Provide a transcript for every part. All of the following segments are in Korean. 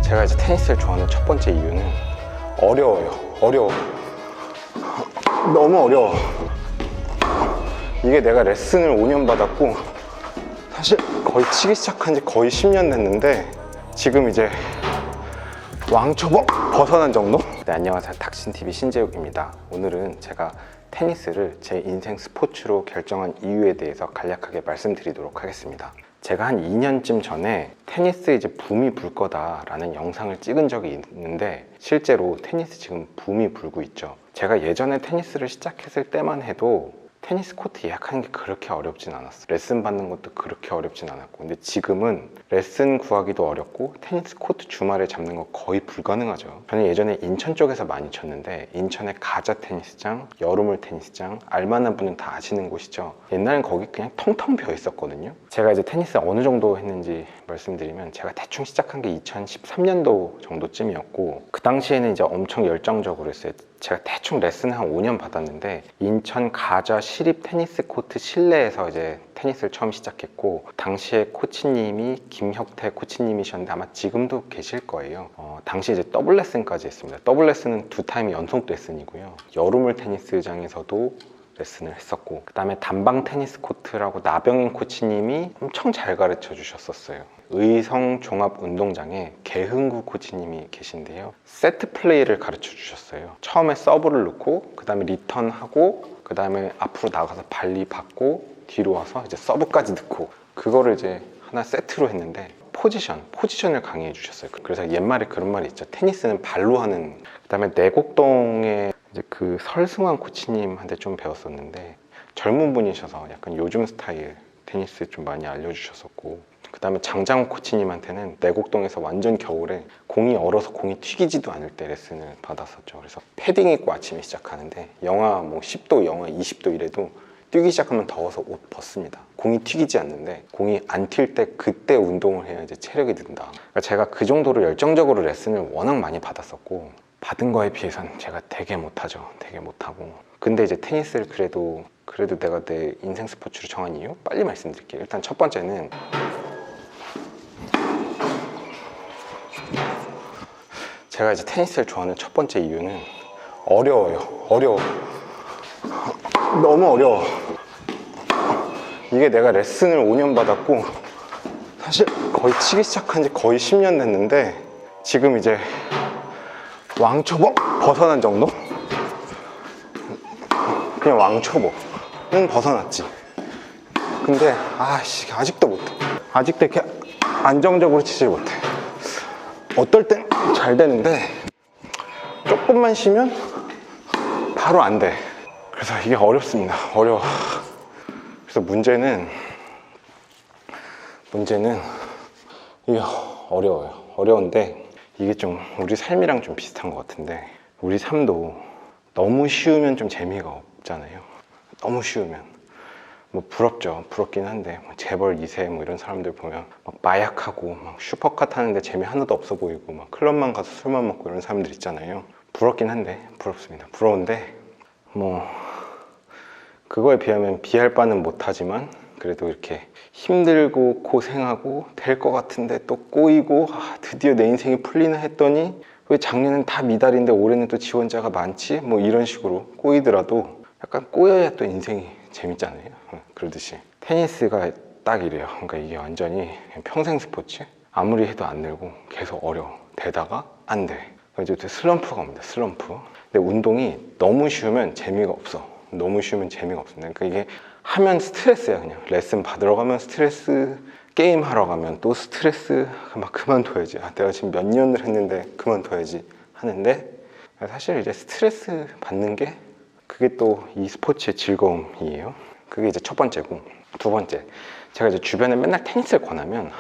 제가 이제 테니스를 좋아하는 첫 번째 이유는 어려워요. 어려워. 너무 어려워. 이게 내가 레슨을 5년 받았고 사실 거의 치기 시작한 지 거의 10년 됐는데 지금 이제 왕초보 벗어난 정도? 네, 안녕하세요. 닥신TV 신재욱입니다. 오늘은 제가 테니스를 제 인생 스포츠로 결정한 이유에 대해서 간략하게 말씀드리도록 하겠습니다. 제가 한 2년쯤 전에 테니스 이제 붐이 불 거다라는 영상을 찍은 적이 있는데 실제로 테니스 지금 붐이 불고 있죠. 제가 예전에 테니스를 시작했을 때만 해도 테니스 코트 예약하는 게 그렇게 어렵진 않았어요. 레슨 받는 것도 그렇게 어렵진 않았고, 근데 지금은 레슨 구하기도 어렵고 테니스 코트 주말에 잡는 거 거의 불가능하죠. 저는 예전에 인천 쪽에서 많이 쳤는데 인천의 가자 테니스장, 여름을 테니스장, 알만한 분은 다 아시는 곳이죠. 옛날엔 거기 그냥 텅텅 비어 있었거든요. 제가 이제 테니스 어느 정도 했는지 말씀드리면 제가 대충 시작한 게 2013년도 정도쯤이었고 그 당시에는 이제 엄청 열정적으로 했어요. 제가 대충 레슨 한 5년 받았는데 인천 가자 시립 테니스 코트 실내에서 이제 테니스를 처음 시작했고 당시에 코치님이 김혁태 코치님이셨는데 아마 지금도 계실 거예요. 당시 이제 더블 레슨까지 했습니다. 더블 레슨은 2타임 연속 레슨이고요. 여름을 테니스장에서도 레슨을 했었고 그 다음에 단방 테니스 코트라고 나병인 코치님이 엄청 잘 가르쳐 주셨었어요. 의성 종합운동장에 개흥구 코치님이 계신데요. 세트 플레이를 가르쳐 주셨어요. 처음에 서브를 넣고 그 다음에 리턴하고 그 다음에 앞으로 나가서 발리 받고 뒤로 와서 이제 서브까지 넣고 그거를 이제 하나 세트로 했는데 포지션을 강의해 주셨어요. 그래서 옛말에 그런 말이 있죠. 테니스는 발로 하는. 그 다음에 내곡동에 이제 그 설승환 코치님한테 좀 배웠었는데 젊은 분이셔서 약간 요즘 스타일 테니스 좀 많이 알려주셨었고 그 다음에 장장호 코치님한테는 내곡동에서 완전 겨울에 공이 얼어서 공이 튀기지도 않을 때 레슨을 받았었죠. 그래서 패딩 입고 아침에 시작하는데 영하 뭐 10도, 영하 20도 이래도 뛰기 시작하면 더워서 옷 벗습니다. 공이 튀기지 않는데 공이 안 튈 때 그때 운동을 해야 이제 체력이 는다. 그러니까 제가 그 정도로 열정적으로 레슨을 워낙 많이 받았었고 받은 거에 비해서는 제가 되게 못하죠. 되게 못하고. 근데 이제 테니스를 그래도 내가 내 인생 스포츠로 정한 이유? 빨리 말씀드릴게요. 일단 첫 번째는 제가 이제 테니스를 좋아하는 첫 번째 이유는 어려워요. 어려워. 너무 어려워. 이게 내가 레슨을 5년 받았고 사실 거의 치기 시작한 지 거의 10년 됐는데 지금 이제 왕초보 벗어난 정도? 그냥 왕초보는 벗어났지. 근데 아직도 못해. 아직도 이렇게 안정적으로 치질 못해. 어떨 땐 잘 되는데 조금만 쉬면 바로 안 돼. 그래서 이게 어렵습니다. 어려워. 그래서 문제는 이게 어려워요. 어려운데 이게 좀 우리 삶이랑 좀 비슷한 것 같은데 우리 삶도 너무 쉬우면 좀 재미가 없잖아요. 너무 쉬우면 뭐 부럽죠. 부럽긴 한데 뭐 재벌 2세 뭐 이런 사람들 보면 막 마약하고 막 슈퍼카 타는데 재미 하나도 없어 보이고 막 클럽만 가서 술만 먹고 이런 사람들 있잖아요. 부럽긴 한데 부럽습니다. 부러운데 뭐 그거에 비하면 비할 바는 못하지만 그래도 이렇게 힘들고 고생하고 될 것 같은데 또 꼬이고 드디어 내 인생이 풀리나 했더니 왜 작년엔 다 미달인데 올해는 또 지원자가 많지? 뭐 이런 식으로 꼬이더라도 약간 꼬여야 또 인생이 재밌잖아요. 그러듯이 테니스가 딱 이래요. 그러니까 이게 완전히 평생 스포츠. 아무리 해도 안 늘고 계속 어려워. 되다가 안 돼. 이제 슬럼프가 옵니다. 슬럼프. 근데 운동이 너무 쉬우면 재미가 없어. 너무 쉬우면 재미가 없습니다. 그러니까 이게 하면 스트레스야. 그냥 레슨 받으러 가면 스트레스, 게임 하러 가면 또 스트레스. 막 그만둬야지. 내가 지금 몇 년을 했는데 그만둬야지 하는데 사실 이제 스트레스 받는 게 그게 또 이 스포츠의 즐거움이에요. 그게 이제 첫 번째고, 두 번째, 제가 이제 주변에 맨날 테니스를 권하면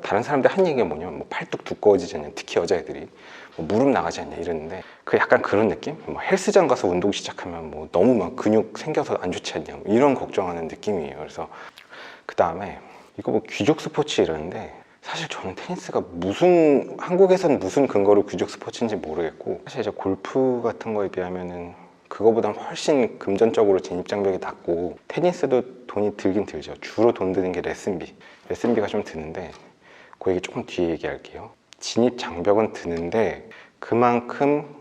다른 사람들 한 얘기가 뭐냐면 뭐 팔뚝 두꺼워지지 않냐, 특히 여자애들이 뭐 무릎 나가지 않냐 이러는데 그 약간 그런 느낌? 뭐 헬스장 가서 운동 시작하면 뭐 너무 막 근육 생겨서 안 좋지 않냐 뭐 이런 걱정하는 느낌이에요. 그래서 그 다음에 이거 뭐 귀족 스포츠 이러는데 사실 저는 테니스가 한국에서는 무슨 근거로 귀족 스포츠인지 모르겠고 사실 이제 골프 같은 거에 비하면은 그거보다 훨씬 금전적으로 진입장벽이 낮고 테니스도 돈이 들긴 들죠. 주로 돈 드는 게 레슨비가 좀 드는데 그 얘기 조금 뒤에 얘기할게요. 진입 장벽은 드는데 그만큼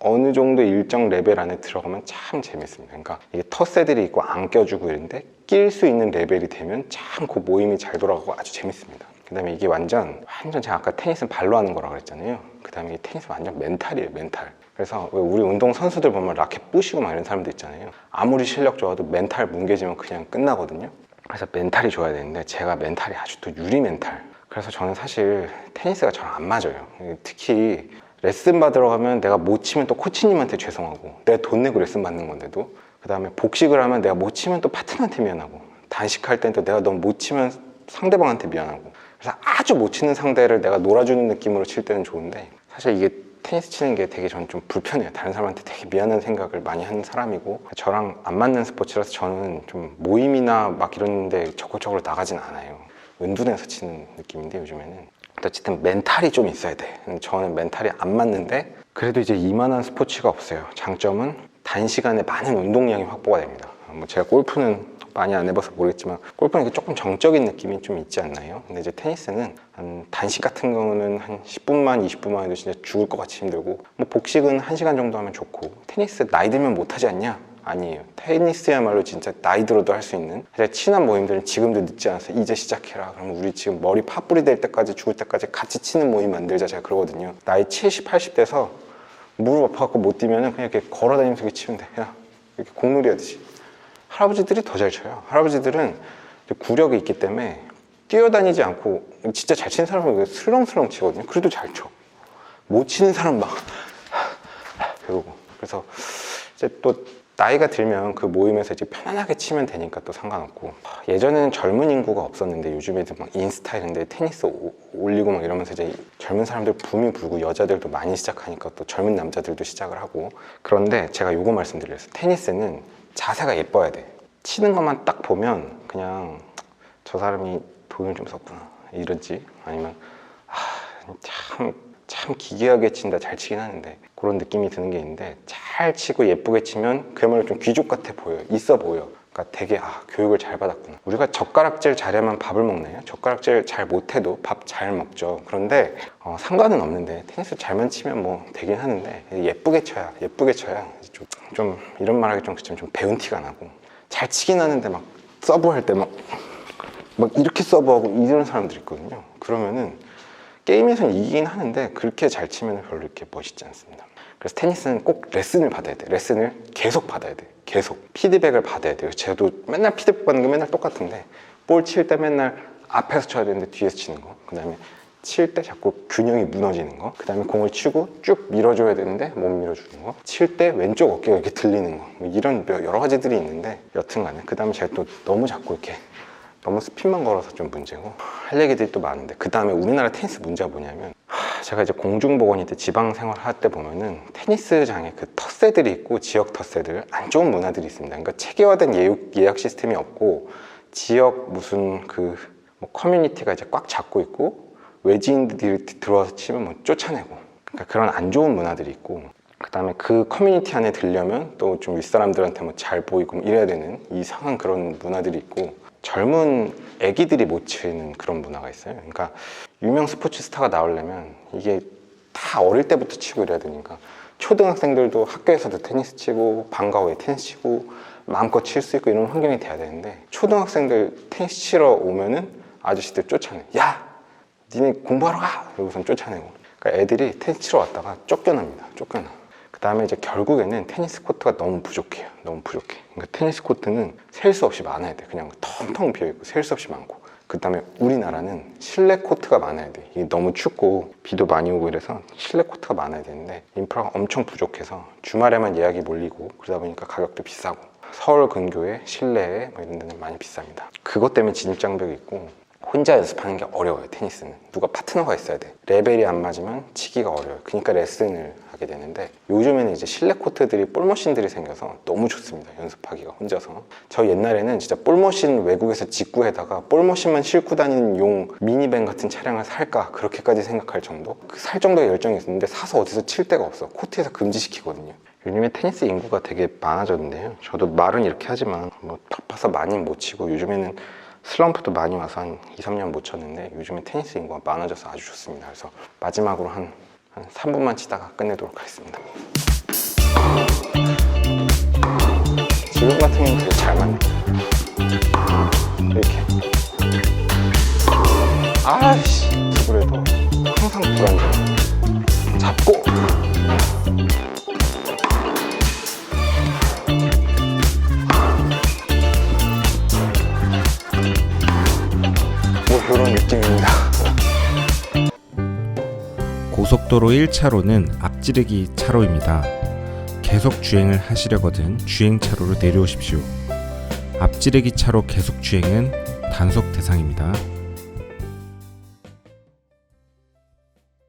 어느 정도 일정 레벨 안에 들어가면 참 재밌습니다. 그러니까 이게 텃세들이 있고 안 껴주고 이런데 낄 수 있는 레벨이 되면 참 그 모임이 잘 돌아가고 아주 재밌습니다. 그 다음에 이게 완전 제가 아까 테니스는 발로 하는 거라고 그랬잖아요. 그 다음에 테니스 완전 멘탈이에요, 멘탈. 그래서 왜 우리 운동 선수들 보면 라켓 부시고 막 이런 사람들 있잖아요. 아무리 실력 좋아도 멘탈 뭉개지면 그냥 끝나거든요. 그래서 멘탈이 좋아야 되는데 제가 멘탈이 아주 또 유리 멘탈. 그래서 저는 사실 테니스가 저랑 안 맞아요. 특히 레슨 받으러 가면 내가 못 치면 또 코치님한테 죄송하고, 내가 돈 내고 레슨 받는 건데도. 그 다음에 복식을 하면 내가 못 치면 또 파트너한테 미안하고, 단식할 땐 또 내가 너무 못 치면 상대방한테 미안하고. 그래서 아주 못 치는 상대를 내가 놀아주는 느낌으로 칠 때는 좋은데, 사실 이게 테니스 치는 게 되게 저는 좀 불편해요. 다른 사람한테 되게 미안한 생각을 많이 하는 사람이고, 저랑 안 맞는 스포츠라서 저는 좀 모임이나 막 이런데 적극적으로 나가진 않아요. 은둔해서 치는 느낌인데 요즘에는. 어쨌든 멘탈이 좀 있어야 돼. 저는 멘탈이 안 맞는데 그래도 이제 이만한 스포츠가 없어요. 장점은 단시간에 많은 운동량이 확보가 됩니다. 뭐 제가 골프는 많이 안 해봐서 모르겠지만 골프는 이게 조금 정적인 느낌이 좀 있지 않나요? 근데 이제 테니스는 한 단식 같은 경우는 한 10분만 20분만 해도 진짜 죽을 것 같이 힘들고, 뭐 복식은 1시간 정도 하면 좋고, 테니스 나이 들면 못하지 않냐? 아니에요. 테니스야말로 진짜 나이 들어도 할 수 있는, 사실 친한 모임들은 지금도 늦지 않아서 이제 시작해라, 그러면 우리 지금 머리 파뿌리 될 때까지 죽을 때까지 같이 치는 모임 만들자, 제가 그러거든요. 나이 70, 80대서 무릎 아파갖고 못 뛰면 그냥 이렇게 걸어다니면서 이렇게 치면 돼. 그냥 이렇게 공놀이 하듯이. 할아버지들이 더 잘 쳐요. 할아버지들은 구력이 있기 때문에 뛰어다니지 않고 진짜 잘 치는 사람은 슬렁슬렁 치거든요. 그래도 잘 쳐. 못 치는 사람 막 그러고. 그래서 이제 또 나이가 들면 그 모임에서 이제 편안하게 치면 되니까 또 상관없고. 예전에는 젊은 인구가 없었는데 요즘에는 막 인스타 이런데 테니스 올리고 막 이러면서 이제 젊은 사람들 붐이 불고 여자들도 많이 시작하니까 또 젊은 남자들도 시작을 하고. 그런데 제가 요거 말씀드렸어요. 테니스는 자세가 예뻐야 돼. 치는 것만 딱 보면 그냥 저 사람이 돈을 좀 썼구나 이런지, 아니면 참 기괴하게 친다, 잘 치긴 하는데, 그런 느낌이 드는 게 있는데, 잘 치고 예쁘게 치면 그야말로 좀 귀족 같아 보여요. 있어 보여. 그러니까 되게 교육을 잘 받았구나. 우리가 젓가락질 잘하면 밥을 먹나요? 젓가락질 잘 못해도 밥 잘 먹죠. 그런데 상관은 없는데 테니스 잘만 치면 뭐 되긴 하는데, 예쁘게 쳐야 좀 이런 말하기 좀 그렇지만 좀 배운 티가 나고, 잘 치긴 하는데 막 서브할 때 막 이렇게 서브하고 이런 사람들이 있거든요. 그러면은 게임에서는 이기긴 하는데 그렇게 잘 치면 별로 이렇게 멋있지 않습니다. 그래서 테니스는 꼭 레슨을 받아야 돼. 레슨을 계속 받아야 돼. 계속 피드백을 받아야 돼요. 저도 맨날 피드백 받는 게 맨날 똑같은데, 볼 칠 때 맨날 앞에서 쳐야 되는데 뒤에서 치는 거, 그 다음에 칠 때 자꾸 균형이 무너지는 거, 그 다음에 공을 치고 쭉 밀어줘야 되는데 못 밀어주는 거, 칠 때 왼쪽 어깨가 이렇게 들리는 거, 뭐 이런 여러 가지들이 있는데, 여튼간에 그 다음에 제가 또 너무 자꾸 이렇게 너무 스핀만 걸어서 좀 문제고, 할 얘기들이 또 많은데, 그 다음에 우리나라 테니스 문제가 뭐냐면, 제가 이제 공중보건이 때 지방 생활할 때 보면은 테니스장에 그 텃세들이 있고, 지역 텃세들, 안 좋은 문화들이 있습니다. 그러니까 체계화된 예약 시스템이 없고, 지역 무슨 뭐 커뮤니티가 이제 꽉 잡고 있고, 외지인들이 들어와서 치면 뭐 쫓아내고, 그러니까 그런 안 좋은 문화들이 있고, 그 다음에 그 커뮤니티 안에 들려면 또 좀 윗사람들한테 뭐 잘 보이고 뭐 이래야 되는 이상한 그런 문화들이 있고, 젊은 애기들이 못 치는 그런 문화가 있어요. 그러니까 유명 스포츠 스타가 나오려면 이게 다 어릴 때부터 치고 이래야 되니까, 초등학생들도 학교에서도 테니스 치고 방과 후에 테니스 치고 마음껏 칠 수 있고 이런 환경이 돼야 되는데, 초등학생들 테니스 치러 오면은 아저씨들 쫓아내. 야! 니네 공부하러 가! 이러고선 쫓아내고. 그러니까 애들이 테니스 치러 왔다가 쫓겨납니다. 쫓겨나. 그 다음에 이제 결국에는 테니스 코트가 너무 부족해요. 너무 부족해. 그러니까 테니스 코트는 셀 수 없이 많아야 돼. 그냥 텅텅 비어있고 셀 수 없이 많고. 그 다음에 우리나라는 실내 코트가 많아야 돼. 이게 너무 춥고 비도 많이 오고 이래서 실내 코트가 많아야 되는데, 인프라가 엄청 부족해서 주말에만 예약이 몰리고, 그러다 보니까 가격도 비싸고, 서울 근교에 실내에 뭐 이런 데는 많이 비쌉니다. 그것 때문에 진입장벽이 있고, 혼자 연습하는 게 어려워요. 테니스는 누가 파트너가 있어야 돼. 레벨이 안 맞으면 치기가 어려워요. 그러니까 레슨을 하게 되는데, 요즘에는 이제 실내 코트들이 볼머신들이 생겨서 너무 좋습니다. 연습하기가 혼자서. 저 옛날에는 진짜 볼머신 외국에서 직구해다가 볼머신만 싣고 다니는 용 미니밴 같은 차량을 살까, 그렇게까지 생각할 정도, 살 정도의 열정이 있었는데, 사서 어디서 칠 데가 없어. 코트에서 금지시키거든요. 요즘에 테니스 인구가 되게 많아졌는데요, 저도 말은 이렇게 하지만 뭐 바빠서 많이 못 치고, 요즘에는 슬럼프도 많이 와서 한 2, 3년 못 쳤는데 요즘에 테니스 인구가 많아져서 아주 좋습니다. 그래서 마지막으로 한 3분만 치다가 끝내도록 하겠습니다. 지금 같은 경우는 되게 잘 맞네. 이렇게. 아이씨, 드블에도 항상 불안정해. 잡고. 뭐 이런 느낌입니다. 고속도로 1차로는 앞지르기 차로입니다. 계속 주행을 하시려거든 주행차로로 내려오십시오. 앞지르기 차로 계속 주행은 단속 대상입니다.